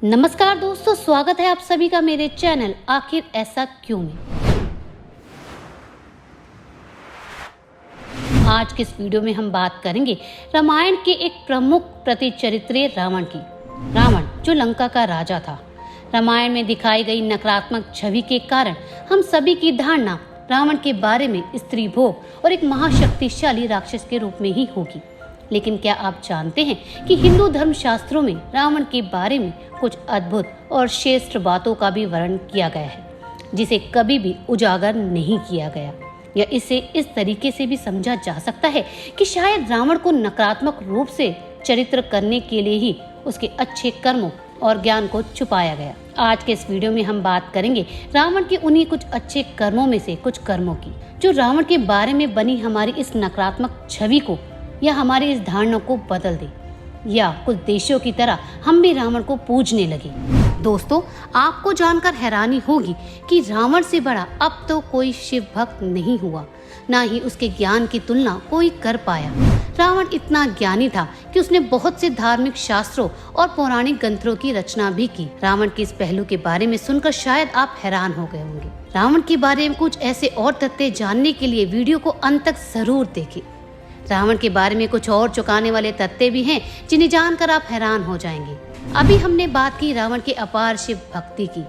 नमस्कार दोस्तों, स्वागत है आप सभी का मेरे चैनल आखिर ऐसा क्यों में। आज के इस वीडियो में हम बात करेंगे रामायण के एक प्रमुख प्रतिचरित्र रावण की। रावण जो लंका का राजा था। रामायण में दिखाई गई नकारात्मक छवि के कारण हम सभी की धारणा रावण के बारे में स्त्री भोग और एक महाशक्तिशाली राक्षस के रूप में ही होगी। लेकिन क्या आप जानते हैं कि हिंदू धर्म शास्त्रों में रावण के बारे में कुछ अद्भुत और श्रेष्ठ बातों का भी वर्णन किया गया है, जिसे कभी भी उजागर नहीं किया गया। या इसे इस तरीके से भी समझा जा सकता है कि शायद रावण को नकारात्मक रूप से चरित्र करने के लिए ही उसके अच्छे कर्मों और ज्ञान को छुपाया गया। आज के इस वीडियो में हम बात करेंगे रावण के उन्हीं कुछ अच्छे कर्मों में से कुछ कर्मों की, जो रावण के बारे में बनी हमारी इस नकारात्मक छवि को या हमारी इस धारणा को बदल दे, या कुछ देशों की तरह हम भी रावण को पूजने लगे। दोस्तों, आपको जानकर हैरानी होगी कि रावण से बड़ा अब तो कोई शिव भक्त नहीं हुआ, ना ही उसके ज्ञान की तुलना कोई कर पाया। रावण इतना ज्ञानी था कि उसने बहुत से धार्मिक शास्त्रों और पौराणिक ग्रंथों की रचना भी की। रावण के इस पहलू के बारे में सुनकर शायद आप हैरान हो गए होंगे। रावण के बारे में कुछ ऐसे और तथ्य जानने के लिए वीडियो को अंत तक जरूर देखें। रावण के बारे में कुछ और चौंकाने वाले तथ्य भी हैं, जिन्हें जानकर आप हैरान हो जाएंगे। अभी हमने बात की रावण के अपार शिव भक्ति की।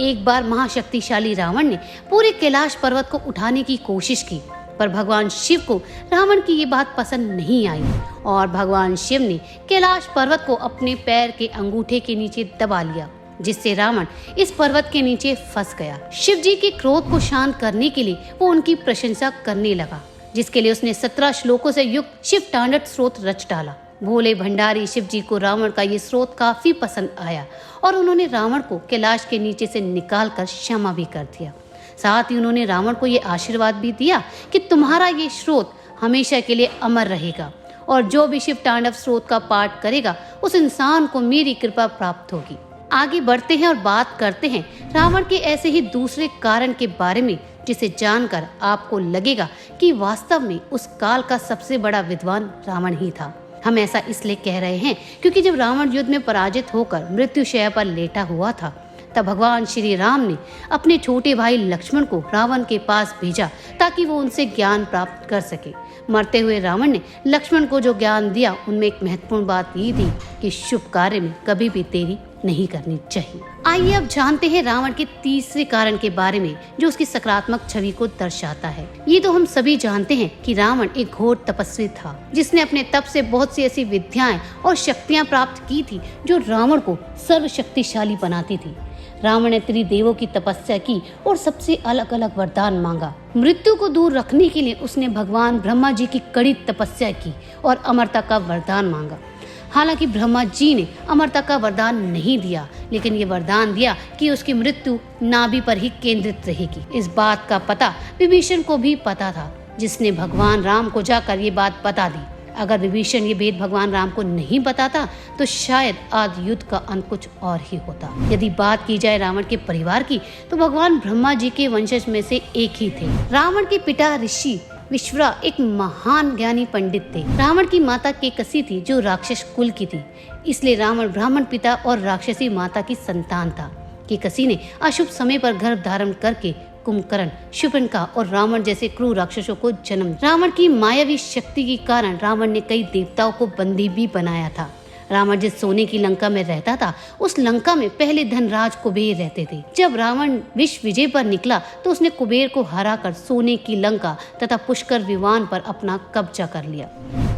एक बार महाशक्तिशाली रावण ने पूरे कैलाश पर्वत को उठाने की कोशिश की, पर भगवान शिव को रावण की ये बात पसंद नहीं आई और भगवान शिव ने कैलाश पर्वत को अपने पैर के अंगूठे के नीचे दबा लिया, जिससे रावण इस पर्वत के नीचे फंस गया। शिव जी के क्रोध को शांत करने के लिए वो उनकी प्रशंसा करने लगा, जिसके लिए उसने 17 श्लोकों से युक्त शिव तांडव स्रोत रच डाला। भोले भंडारी शिव जी को रावण का ये स्रोत काफी पसंद आया और उन्होंने रावण को कैलाश के नीचे से निकालकर क्षमा भी कर दिया। साथ ही उन्होंने रावण को ये आशीर्वाद भी दिया कि तुम्हारा ये स्रोत हमेशा के लिए अमर रहेगा और जो भी शिव तांडव स्रोत का पाठ करेगा उस इंसान को मेरी कृपा प्राप्त होगी। आगे बढ़ते हैं और बात करते हैं रावण के ऐसे ही दूसरे कारण के बारे में, जिसे जानकर आपको लगेगा कि वास्तव में उस काल का सबसे बड़ा विद्वान रावण ही था। हम ऐसा इसलिए कह रहे हैं क्योंकि जब रावण युद्ध में पराजित होकर मृत्युशैया पर लेटा हुआ था, तब भगवान श्री राम ने अपने छोटे भाई लक्ष्मण को रावण के पास भेजा ताकि वो उनसे ज्ञान प्राप्त कर सके। मरते हुए रावण ने लक्ष्मण को जो ज्ञान दिया, उनमें एक महत्वपूर्ण बात ये थी कि शुभ कार्य में कभी भी देरी नहीं करनी चाहिए। आइए अब जानते हैं रावण के तीसरे कारण के बारे में, जो उसकी सकारात्मक छवि को दर्शाता है। ये तो हम सभी जानते हैं कि रावण एक घोर तपस्वी था, जिसने अपने तप से बहुत सी ऐसी विद्याएं और शक्तियां प्राप्त की थी जो रावण को सर्वशक्तिशाली बनाती थी। रावण ने त्रिदेवों की तपस्या की और सबसे अलग अलग वरदान मांगा। मृत्यु को दूर रखने के लिए उसने भगवान ब्रह्मा जी की कड़ी तपस्या की और अमरता का वरदान मांगा। हालांकि ब्रह्मा जी ने अमरता का वरदान नहीं दिया, लेकिन ये वरदान दिया कि उसकी मृत्यु नाभि पर ही केंद्रित रहेगी। इस बात का पता विभीषण को भी पता था, जिसने भगवान राम को जाकर ये बात बता दी। अगर विभीषण ये भेद भगवान राम को नहीं बताता तो शायद आज युद्ध का अंत कुछ और ही होता। यदि बात की जाए रावण के परिवार की, तो भगवान ब्रह्मा जी के वंशज में से एक ही थे। रावण के पिता ऋषि विश्वा एक महान ज्ञानी पंडित थे। रावण की माता केकसी थी, जो राक्षस कुल की थी, इसलिए रावण ब्राह्मण पिता और राक्षसी माता की संतान था। केकसी ने अशुभ समय पर गर्भ धारण करके कुंभकर्ण, शूर्पणखा और रावण जैसे क्रूर राक्षसों को जन्म। रावण की मायावी शक्ति के कारण रावण ने कई देवताओं को बंदी भी बनाया था। रावण जिस सोने की लंका में रहता था, उस लंका में पहले धनराज कुबेर रहते थे। जब रावण विश्व विजय पर निकला तो उसने कुबेर को हराकर सोने की लंका तथा पुष्कर विमान पर अपना कब्जा कर लिया।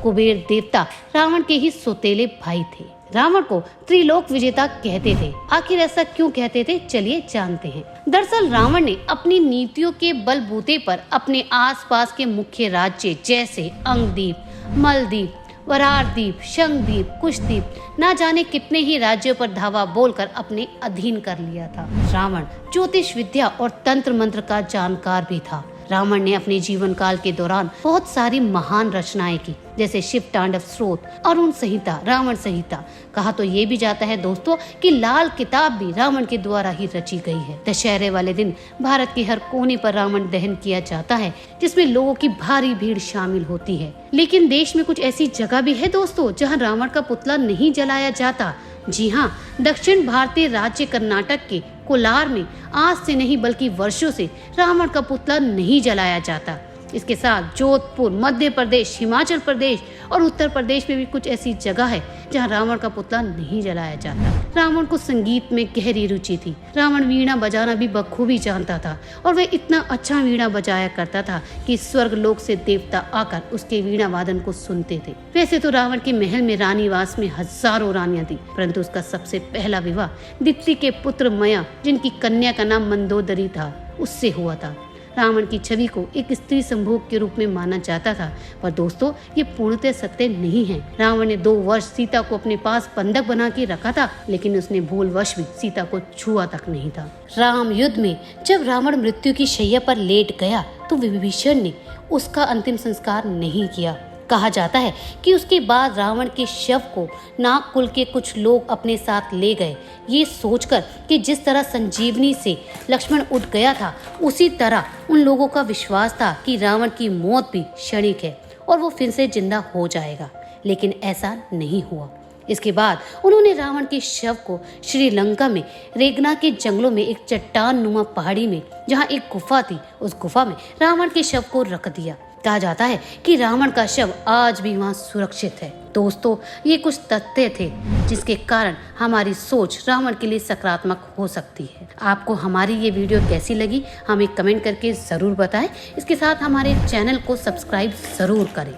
कुबेर देवता रावण के ही सौतेले भाई थे। रावण को त्रिलोक विजेता कहते थे। आखिर ऐसा क्यों कहते थे, चलिए जानते हैं। दरअसल रावण ने अपनी नीतियों के बलबूते पर अपने आसपास के मुख्य राज्य जैसे अंगदीप, मलदीप, वरारदीप, शंखदीप, कुशदीप, ना जाने कितने ही राज्यों पर धावा बोलकर अपने अधीन कर लिया था। रावण ज्योतिष विद्या और तंत्र मंत्र का जानकार भी था। रावण ने अपने जीवन काल के दौरान बहुत सारी महान रचनाएं की, जैसे शिव तांडव स्रोत, अरुण संहिता, रावण संहिता। कहा तो ये भी जाता है दोस्तों कि लाल किताब भी रावण के द्वारा ही रची गई है। दशहरे वाले दिन भारत के हर कोने पर रावण दहन किया जाता है, जिसमें लोगों की भारी भीड़ शामिल होती है। लेकिन देश में कुछ ऐसी जगह भी है दोस्तों, जहाँ रावण का पुतला नहीं जलाया जाता। जी हाँ, दक्षिण भारतीय राज्य कर्नाटक के कोलार में आज से नहीं बल्कि वर्षों से रावण का पुतला नहीं जलाया जाता। इसके साथ जोधपुर, मध्य प्रदेश, हिमाचल प्रदेश और उत्तर प्रदेश में भी कुछ ऐसी जगह है जहां रावण का पुतला नहीं जलाया जाता। रावण को संगीत में गहरी रुचि थी। रावण वीणा बजाना भी बखूबी जानता था और वह इतना अच्छा वीणा बजाया करता था कि स्वर्ग लोक से देवता आकर उसके वीणा वादन को सुनते थे। वैसे तो रावण के महल में रानीवास में हजारों रानियां थी, परंतु उसका सबसे पहला विवाह दिति के पुत्र मया, जिनकी कन्या का नाम मंदोदरी था, उससे हुआ था। रावण की छवि को एक स्त्री संभोग के रूप में माना जाता था, पर दोस्तों ये पूर्णतः सत्य नहीं है। रावण ने 2 वर्ष सीता को अपने पास बंधक बना के रखा था, लेकिन उसने भूलवश भी सीता को छुआ तक नहीं था। राम युद्ध में जब रावण मृत्यु की शैया पर लेट गया तो विभीषण ने उसका अंतिम संस्कार नहीं किया। कहा जाता है कि उसके बाद रावण के शव को नाग कुल के कुछ लोग अपने साथ ले गए, ये सोचकर कि जिस तरह संजीवनी से लक्ष्मण उठ गया था, उसी तरह उन लोगों का विश्वास था कि रावण की मौत भी क्षणिक है और वो फिर से जिंदा हो जाएगा, लेकिन ऐसा नहीं हुआ। इसके बाद उन्होंने रावण के शव को श्रीलंका में रेगना के जंगलों में एक चट्टान नुमा पहाड़ी में, जहाँ एक गुफा थी, उस गुफा में रावण के शव को रख दिया। कहा जाता है कि रावण का शव आज भी वहाँ सुरक्षित है। दोस्तों, ये कुछ तथ्य थे जिसके कारण हमारी सोच रावण के लिए सकारात्मक हो सकती है। आपको हमारी ये वीडियो कैसी लगी हमें कमेंट करके जरूर बताएं। इसके साथ हमारे चैनल को सब्सक्राइब जरूर करें।